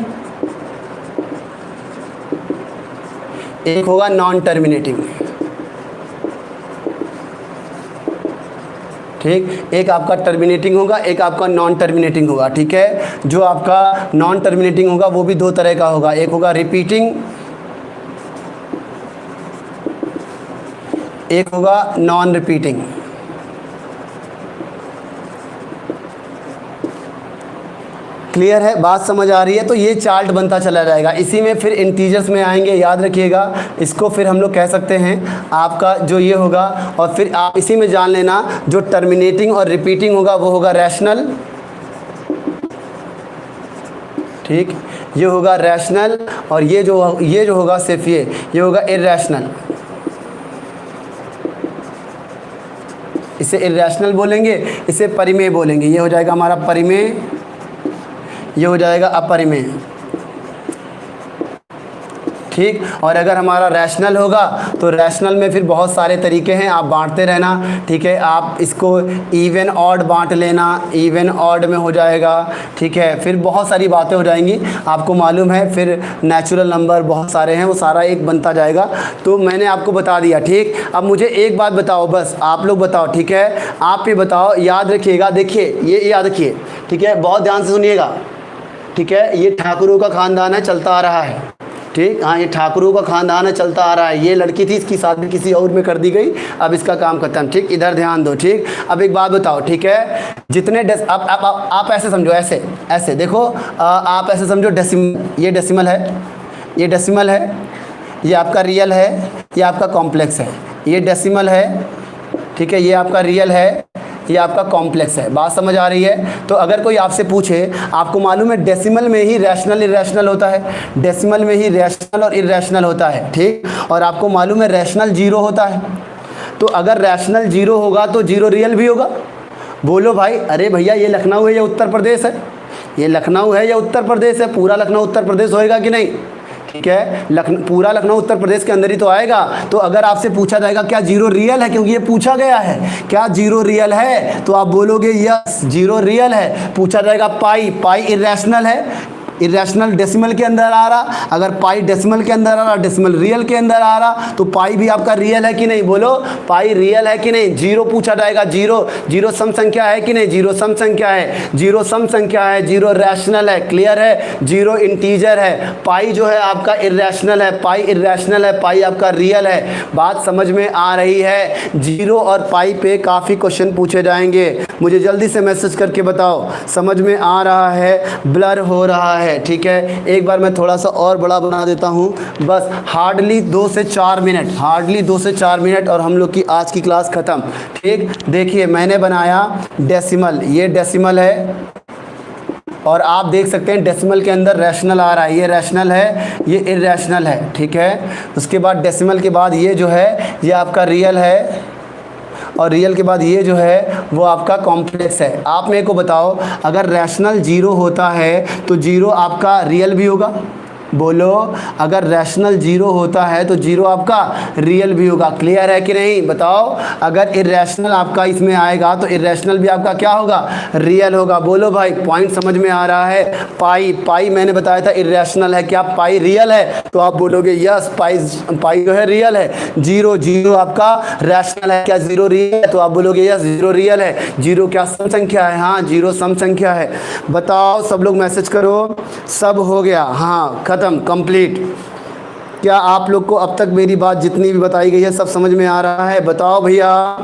एक होगा नॉन टर्मिनेटिंग। ठीक, एक आपका टर्मिनेटिंग होगा, एक आपका नॉन टर्मिनेटिंग होगा। ठीक है, जो आपका नॉन टर्मिनेटिंग होगा वो भी 2 तरह का होगा, एक होगा रिपीटिंग, एक होगा नॉन रिपीटिंग। क्लियर है? बात समझ आ रही है? तो ये चार्ट बनता चला जाएगा, इसी में फिर इंटीजर्स में आएंगे, याद रखिएगा। इसको फिर हम लोग कह सकते हैं आपका जो ये होगा, और फिर आप इसी में जान लेना जो टर्मिनेटिंग और रिपीटिंग होगा वो होगा रैशनल। ठीक, ये होगा रैशनल, और ये जो होगा सिर्फ ये होगा इर्रेशनल। इसे इर्रेशनल बोलेंगे, इसे परिमेय बोलेंगे। ये हो जाएगा हमारा परिमेय, ये हो जाएगा अपरिमेय। ठीक, और अगर हमारा रैशनल होगा तो रैशनल में फिर बहुत सारे तरीके हैं, आप बांटते रहना। ठीक है, आप इसको इवन ऑड बांट लेना, इवन ऑड में हो जाएगा। ठीक है, फिर बहुत सारी बातें हो जाएंगी, आपको मालूम है, फिर नेचुरल नंबर बहुत सारे हैं, वो सारा एक बनता जाएगा। तो मैंने आपको बता दिया। ठीक, अब मुझे एक बात बताओ, बस आप लोग बताओ। ठीक है, आप ये बताओ, याद रखिएगा, देखिए ये याद रखिए। ठीक है, बहुत ध्यान से सुनिएगा। ठीक है, ये ठाकुरों का खानदान है, चलता आ रहा है। ठीक, हाँ, ये ठाकुरों का खानदान है, चलता आ रहा है। ये लड़की थी, इसकी शादी किसी और में कर दी गई, अब इसका काम खत्म। ठीक, इधर ध्यान दो। ठीक, अब एक बात बताओ। ठीक है, जितने आप ऐसे समझो, ऐसे देखो, आप ऐसे समझो, डेसिमल, ये डेसिमल है, ये डेसिमल है, ये आपका रियल है, ये आपका कॉम्प्लेक्स है। ये डेसिमल है, ठीक है, ये आपका रियल है, ये आपका कॉम्प्लेक्स है। बात समझ आ रही है? तो अगर कोई आपसे पूछे, आपको मालूम है डेसिमल में ही रैशनल इरेशनल होता है, डेसिमल में ही रैशनल और इरेशनल होता है, ठीक। और आपको मालूम है रैशनल जीरो होता है। तो अगर रैशनल जीरो होगा तो जीरो रियल भी होगा। बोलो भाई, अरे भैया ये लखनऊ है या उत्तर प्रदेश है? ये लखनऊ है या उत्तर प्रदेश है? पूरा लखनऊ उत्तर प्रदेश होएगा कि नहीं? ठीक है, पूरा लखनऊ उत्तर प्रदेश के अंदर ही तो आएगा। तो अगर आपसे पूछा जाएगा क्या जीरो रियल है, क्योंकि ये पूछा गया है, क्या जीरो रियल है, तो आप बोलोगे यस जीरो रियल है। पूछा जाएगा पाई, पाई इरेशनल है, इरेशनल डेसिमल के अंदर आ रहा। अगर पाई डेसिमल के अंदर आ रहा, डेसिमल रियल के अंदर आ रहा, तो पाई भी आपका रियल है कि नहीं? बोलो पाई रियल है कि नहीं? जीरो पूछा जाएगा, जीरो, जीरो सम संख्या है कि नहीं? जीरो सम संख्या है, जीरो सम संख्या है, जीरो रैशनल है, क्लियर है? जीरो इंटीजर है। पाई जो है आपका इरेशनल है, पाई इरेशनल है, पाई आपका रियल है। बात समझ में आ रही है? जीरो और पाई पे काफ़ी क्वेश्चन पूछे जाएंगे। मुझे जल्दी से मैसेज करके बताओ समझ में आ रहा है, ब्लर हो रहा है, ठीक है। एक बार मैं थोड़ा सा और बड़ा बना देता हूँ, बस हार्डली 2 से 4 मिनट, हार्डली 2 से 4 मिनट और हम लोग की आज की क्लास ख़त्म, ठीक। देखिए मैंने बनाया डेसिमल, ये डेसिमल है और आप देख सकते हैं डेसिमल के अंदर रैशनल आ रहा है, ये रैशनल है, ये इरेशनल है, ठीक है। उसके बाद डेसिमल के बाद ये जो है ये आपका रियल है और रियल के बाद ये जो है वो आपका कॉम्प्लेक्स है। आप मेरे को बताओ, अगर रैशनल जीरो होता है तो जीरो आपका रियल भी होगा? बोलो, अगर रैशनल जीरो होता है तो जीरो आपका रियल भी होगा। क्लियर है कि नहीं? बताओ, अगर इरेशनल आपका इसमें आएगा तो इरेशनल भी आपका क्या होगा? रियल होगा। बोलो भाई, पॉइंट समझ में आ रहा है? पाई, पाई मैंने बताया था इरेशनल है, क्या पाई रियल है? तो आप बोलोगे यस पाई, पाई जो है रियल है। जीरो, जीरो आपका रैशनल है, क्या जीरो रियल है? तो आप बोलोगे यस जीरो रियल है। जीरो क्या सम संख्या है? हाँ जीरो सम संख्या है। बताओ, सब लोग मैसेज करो। सब हो गया? हाँ खत्म, कंप्लीट। क्या आप लोग को अब तक मेरी बात जितनी भी बताई गई है सब समझ में आ रहा है? बताओ भैया,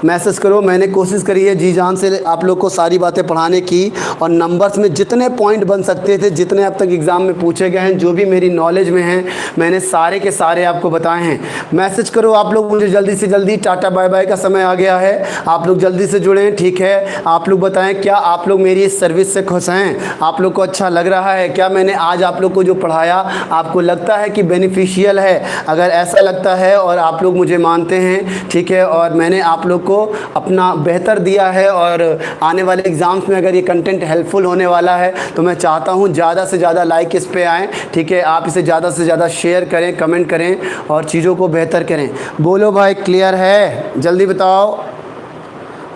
मैसेज करो। मैंने कोशिश करी है जी जान से आप लोग को सारी बातें पढ़ाने की और नंबर्स में जितने पॉइंट बन सकते थे, जितने अब तक एग्ज़ाम में पूछे गए हैं, जो भी मेरी नॉलेज में हैं, मैंने सारे के सारे आपको बताए हैं। मैसेज करो आप लोग मुझे जल्दी से जल्दी। टाटा बाय बाय का समय आ गया है, आप लोग जल्दी से जुड़ें, ठीक है। आप लोग बताएं क्या आप लोग मेरी इस सर्विस से खुश हैं? आप लोग को अच्छा लग रहा है क्या? मैंने आज आप लोग को जो पढ़ाया आपको लगता है कि बेनिफिशियल है? अगर ऐसा लगता है और आप लोग मुझे मानते हैं, ठीक है, और मैंने आप लोग को अपना बेहतर दिया है और आने वाले एग्ज़ाम्स में अगर ये कंटेंट हेल्पफुल होने वाला है तो मैं चाहता हूँ ज़्यादा से ज़्यादा लाइक इस पे आएँ, ठीक है। आप इसे ज़्यादा से ज़्यादा शेयर करें, कमेंट करें और चीज़ों को बेहतर करें। बोलो भाई, क्लियर है? जल्दी बताओ,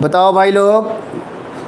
बताओ भाई लोग।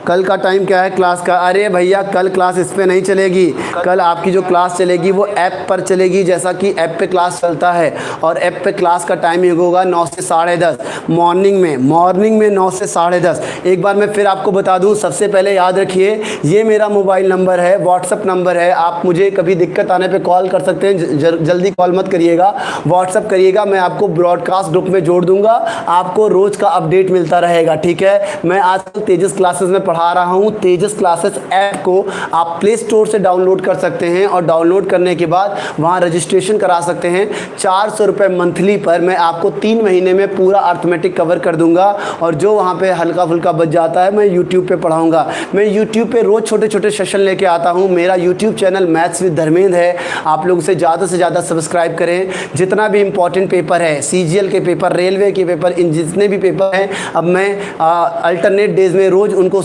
कल का टाइम क्या है क्लास का? अरे भैया कल क्लास इस पे नहीं चलेगी, कल आपकी जो क्लास चलेगी वो ऐप पर चलेगी, जैसा कि ऐप पे क्लास चलता है। और ऐप पे क्लास का टाइमिंग होगा 9 से 10:30 मॉर्निंग में, मॉर्निंग में 9 से 10:30। एक बार मैं फिर आपको बता दूं, सबसे पहले याद रखिए ये मेरा मोबाइल नंबर है, व्हाट्सअप नंबर है। आप मुझे कभी दिक्कत आने पर कॉल कर सकते हैं, जल्दी कॉल मत करिएगा, व्हाट्सअप करिएगा। मैं आपको ब्रॉडकास्ट ग्रुप में जोड़ दूँगा, आपको रोज़ का अपडेट मिलता रहेगा, ठीक है। मैं आजकल तेजस क्लासेस में पढ़ा रहा हूं। तेजस क्लासेस ऐप को आप प्ले स्टोर से डाउनलोड कर सकते हैं और डाउनलोड करने के बाद वहां रजिस्ट्रेशन करा सकते हैं। 400 रुपये मंथली पर मैं आपको 3 महीने में पूरा अर्थमेटिक कवर कर दूंगा और जो वहां पे हल्का फुल्का बच जाता है मैं यूट्यूब पे पढ़ाऊंगा। मैं यूट्यूब पे रोज़ छोटे छोटे सेशन लेके आता हूँ। मेरा YouTube channel maths with Dharmendra है। आप लोग उसे ज़्यादा से ज़्यादा सब्सक्राइब करें। जितना भी इंपॉर्टेंट पेपर है, CGL के पेपर, रेलवे के पेपर, इन जितने भी पेपर हैं, अब मैं अल्टरनेट डेज में रोज़ उनको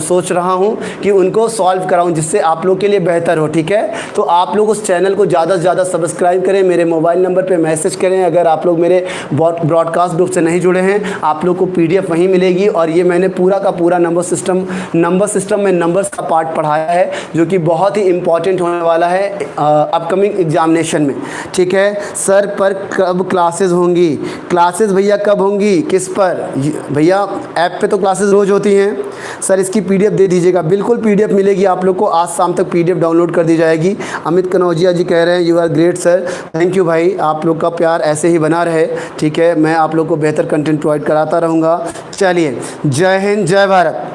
सोच रहा हूं कि उनको सॉल्व कराऊं, जिससे आप लोग के लिए बेहतर हो, ठीक है। तो आप लोग उस चैनल को ज़्यादा से ज़्यादा सब्सक्राइब करें, मेरे मोबाइल नंबर पे मैसेज करें। अगर आप लोग मेरे ब्रॉडकास्ट ग्रुप से नहीं जुड़े हैं, आप लोग को PDF वहीं मिलेगी और ये मैंने पूरा का पूरा नंबर सिस्टम में नंबर्स का पार्ट पढ़ाया है, जो कि बहुत ही इंपॉर्टेंट होने वाला है अपकमिंग एग्जामिनेशन में, ठीक है। सर पर कब क्लासेस होंगी? क्लासेस भैया कब होंगी? किस पर भैया? ऐप पे तो क्लासेस रोज़ होती हैं। सर इसकी PDF दे दीजिएगा। बिल्कुल PDF मिलेगी आप लोग को, आज शाम तक PDF डाउनलोड कर दी जाएगी। अमित कनौजिया जी कह रहे हैं you are great sir. Thank you भाई, आप लोग का प्यार ऐसे ही बना रहे, ठीक है। मैं आप लोग को बेहतर कंटेंट प्रोवाइड कराता रहूँगा। चलिए, जय हिंद, जय भारत।